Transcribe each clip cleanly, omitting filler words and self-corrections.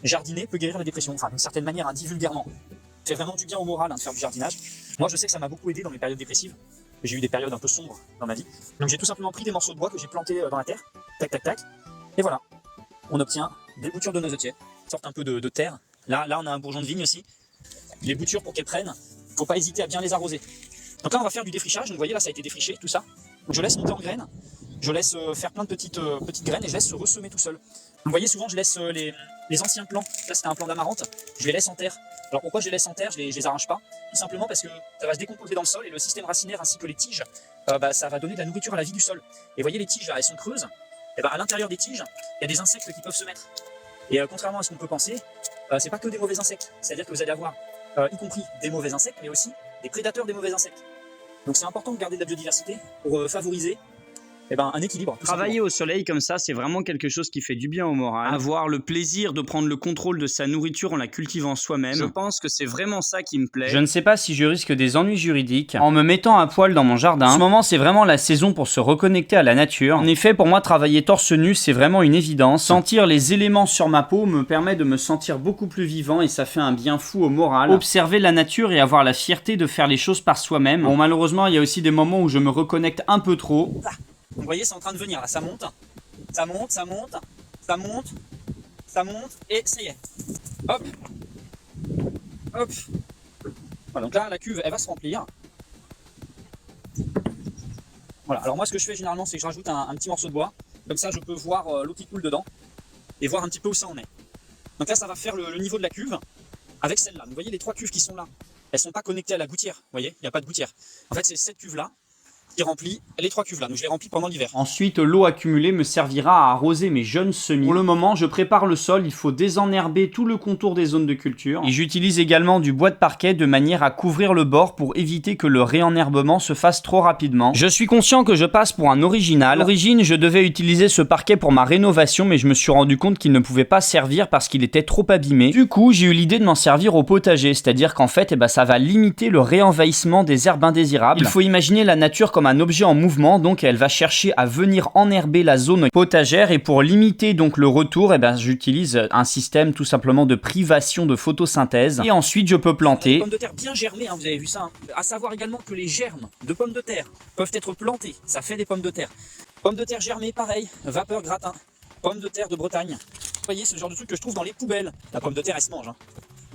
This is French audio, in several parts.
jardiner peut guérir la dépression, enfin d'une certaine manière, hein, dit vulgairement. Ça fait vraiment du bien au moral, hein, de faire du jardinage. Moi je sais que ça m'a beaucoup aidé dans mes périodes dépressives. J'ai eu des périodes un peu sombres dans ma vie. Donc j'ai tout simplement pris des morceaux de bois que j'ai plantés dans la terre, tac tac tac, et voilà. On obtient des boutures de noisetiers, sortent un peu de terre. Là on a un bourgeon de vigne aussi. Les boutures pour qu'elles prennent, faut pas hésiter à bien les arroser. Donc là on va faire du défrichage, donc vous voyez là ça a été défriché, tout ça. Donc je laisse monter en graines, je laisse faire plein de petites graines et je laisse se ressemer tout seul. Vous voyez souvent je laisse les anciens plants, là c'était un plant d'amarante, je les laisse en terre. Alors pourquoi je les laisse en terre, je les arrache pas? Tout simplement parce que ça va se décomposer dans le sol et le système racinaire ainsi que les tiges, ça va donner de la nourriture à la vie du sol. Et vous voyez les tiges là, elles sont creuses, et à l'intérieur des tiges, il y a des insectes qui peuvent se mettre. Et contrairement à ce qu'on peut penser, c'est pas que des mauvais insectes, c'est-à-dire que vous allez avoir y compris des mauvais insectes, mais aussi des prédateurs des mauvais insectes. Donc c'est important de garder de la biodiversité pour favoriser un équilibre. Travailler au soleil comme ça, c'est vraiment quelque chose qui fait du bien au moral. Avoir le plaisir de prendre le contrôle de sa nourriture en la cultivant soi-même, je pense que c'est vraiment ça qui me plaît. Je ne sais pas si je risque des ennuis juridiques en me mettant à poil dans mon jardin. En ce moment, c'est vraiment la saison pour se reconnecter à la nature. En effet, pour moi, travailler torse nu, c'est vraiment une évidence. Sentir les éléments sur ma peau me permet de me sentir beaucoup plus vivant et ça fait un bien fou au moral. Observer la nature et avoir la fierté de faire les choses par soi-même. Bon, malheureusement, il y a aussi des moments où je me reconnecte un peu trop. Vous voyez, c'est en train de venir là, ça monte, ça monte, ça monte, ça monte, ça monte, et ça y est. Hop, hop. Voilà, donc là, la cuve, elle va se remplir. Voilà, alors moi, ce que je fais généralement, c'est que je rajoute un petit morceau de bois. Comme ça, je peux voir l'eau qui coule dedans et voir un petit peu où ça en est. Donc là, ça va faire le niveau de la cuve avec celle-là. Vous voyez, les trois cuves qui sont là, elles sont pas connectées à la gouttière. Vous voyez, il n'y a pas de gouttière. En fait, c'est cette cuve-là qui remplit les trois cuves là, donc je les remplis pendant l'hiver. Ensuite, l'eau accumulée me servira à arroser mes jeunes semis. Pour le moment, je prépare le sol, il faut désenherber tout le contour des zones de culture. Et j'utilise également du bois de parquet de manière à couvrir le bord pour éviter que le réenherbement se fasse trop rapidement. Je suis conscient que je passe pour un original. À l'origine, je devais utiliser ce parquet pour ma rénovation, mais je me suis rendu compte qu'il ne pouvait pas servir parce qu'il était trop abîmé. Du coup, j'ai eu l'idée de m'en servir au potager, c'est-à-dire qu'en fait, ça va limiter le réenvahissement des herbes indésirables. Il faut imaginer la nature comme un objet en mouvement, donc elle va chercher à venir enherber la zone potagère et pour limiter donc le retour, j'utilise un système tout simplement de privation de photosynthèse et ensuite je peux planter. Des pommes de terre bien germées, hein, vous avez vu ça, hein. À savoir également que les germes de pommes de terre peuvent être plantés, ça fait des pommes de terre. Pommes de terre germées, pareil, vapeur gratin, pommes de terre de Bretagne. Vous voyez, c'est le genre de truc que je trouve dans les poubelles. La pomme de terre, elle se mange, hein.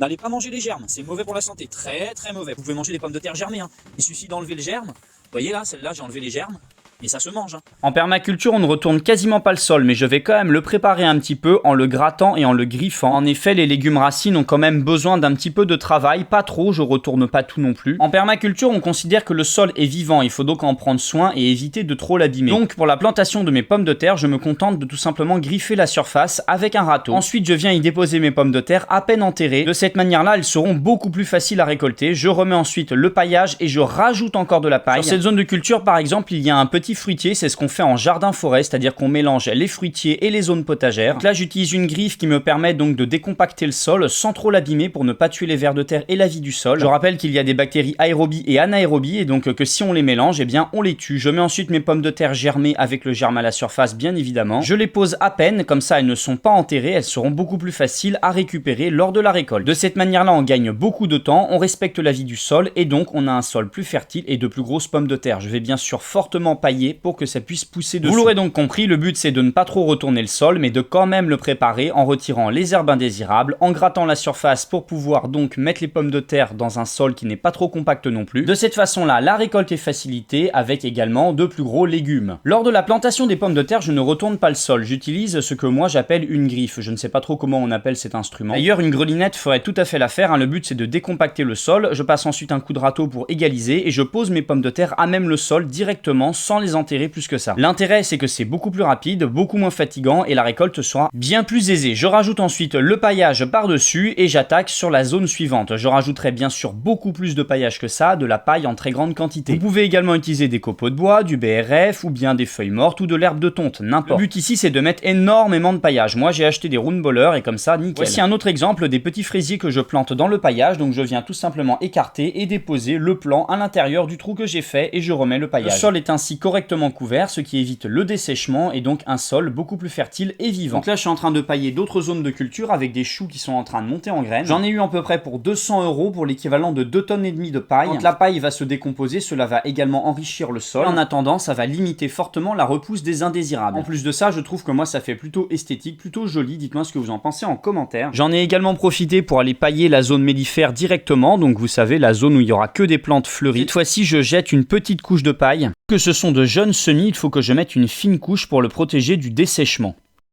N'allez pas manger les germes, c'est mauvais pour la santé, très très mauvais. Vous pouvez manger des pommes de terre germées, hein. Il suffit d'enlever le germe. Vous voyez là, celle-là, j'ai enlevé les germes. Et ça se mange. Hein. En permaculture, on ne retourne quasiment pas le sol, mais je vais quand même le préparer un petit peu en le grattant et en le griffant. En effet, les légumes racines ont quand même besoin d'un petit peu de travail, pas trop, je retourne pas tout non plus. En permaculture, on considère que le sol est vivant, il faut donc en prendre soin et éviter de trop l'abîmer. Donc pour la plantation de mes pommes de terre, je me contente de tout simplement griffer la surface avec un râteau. Ensuite, je viens y déposer mes pommes de terre à peine enterrées. De cette manière-là, elles seront beaucoup plus faciles à récolter. Je remets ensuite le paillage et je rajoute encore de la paille. Sur cette zone de culture, par exemple, il y a un petit fruitier, c'est ce qu'on fait en jardin-forêt, c'est-à-dire qu'on mélange les fruitiers et les zones potagères. Donc là, j'utilise une griffe qui me permet donc de décompacter le sol sans trop l'abîmer pour ne pas tuer les vers de terre et la vie du sol. Je rappelle qu'il y a des bactéries aérobies et anaérobies et donc que si on les mélange, on les tue. Je mets ensuite mes pommes de terre germées avec le germe à la surface, bien évidemment. Je les pose à peine, comme ça elles ne sont pas enterrées, elles seront beaucoup plus faciles à récupérer lors de la récolte. De cette manière-là, on gagne beaucoup de temps, on respecte la vie du sol et donc on a un sol plus fertile et de plus grosses pommes de terre. Je vais bien sûr fortement pailler pour que ça puisse pousser dessus. Vous l'aurez donc compris, le but c'est de ne pas trop retourner le sol, mais de quand même le préparer en retirant les herbes indésirables, en grattant la surface pour pouvoir donc mettre les pommes de terre dans un sol qui n'est pas trop compact non plus. De cette façon-là, la récolte est facilitée avec également de plus gros légumes. Lors de la plantation des pommes de terre, je ne retourne pas le sol, j'utilise ce que moi j'appelle une griffe. Je ne sais pas trop comment on appelle cet instrument. D'ailleurs, une grelinette ferait tout à fait l'affaire, hein. Le but c'est de décompacter le sol, je passe ensuite un coup de râteau pour égaliser et je pose mes pommes de terre à même le sol directement sans les enterrer plus que ça. L'intérêt c'est que c'est beaucoup plus rapide, beaucoup moins fatigant et la récolte sera bien plus aisée. Je rajoute ensuite le paillage par-dessus et j'attaque sur la zone suivante. Je rajouterai bien sûr beaucoup plus de paillage que ça, de la paille en très grande quantité. Vous pouvez également utiliser des copeaux de bois, du BRF ou bien des feuilles mortes ou de l'herbe de tonte, n'importe. Le but ici c'est de mettre énormément de paillage. Moi j'ai acheté des roundballers et comme ça nickel. Voici un autre exemple des petits fraisiers que je plante dans le paillage, donc je viens tout simplement écarter et déposer le plant à l'intérieur du trou que j'ai fait et je remets le paillage. Le sol est ainsi correctement correctement couverts, ce qui évite le dessèchement et donc un sol beaucoup plus fertile et vivant. Donc là je suis en train de pailler d'autres zones de culture avec des choux qui sont en train de monter en graines. J'en ai eu à peu près pour 200 € pour l'équivalent de 2,5 tonnes de paille. Quand la paille va se décomposer, cela va également enrichir le sol. Et en attendant, ça va limiter fortement la repousse des indésirables. En plus de ça, je trouve que moi ça fait plutôt esthétique, plutôt joli. Dites-moi ce que vous en pensez en commentaire. J'en ai également profité pour aller pailler la zone mellifère directement, donc vous savez, la zone où il y aura que des plantes fleuries. Cette fois-ci, je jette une petite couche de paille. Que ce sont de jeunes semis, il faut que je mette une fine couche pour le protéger du dessèchement.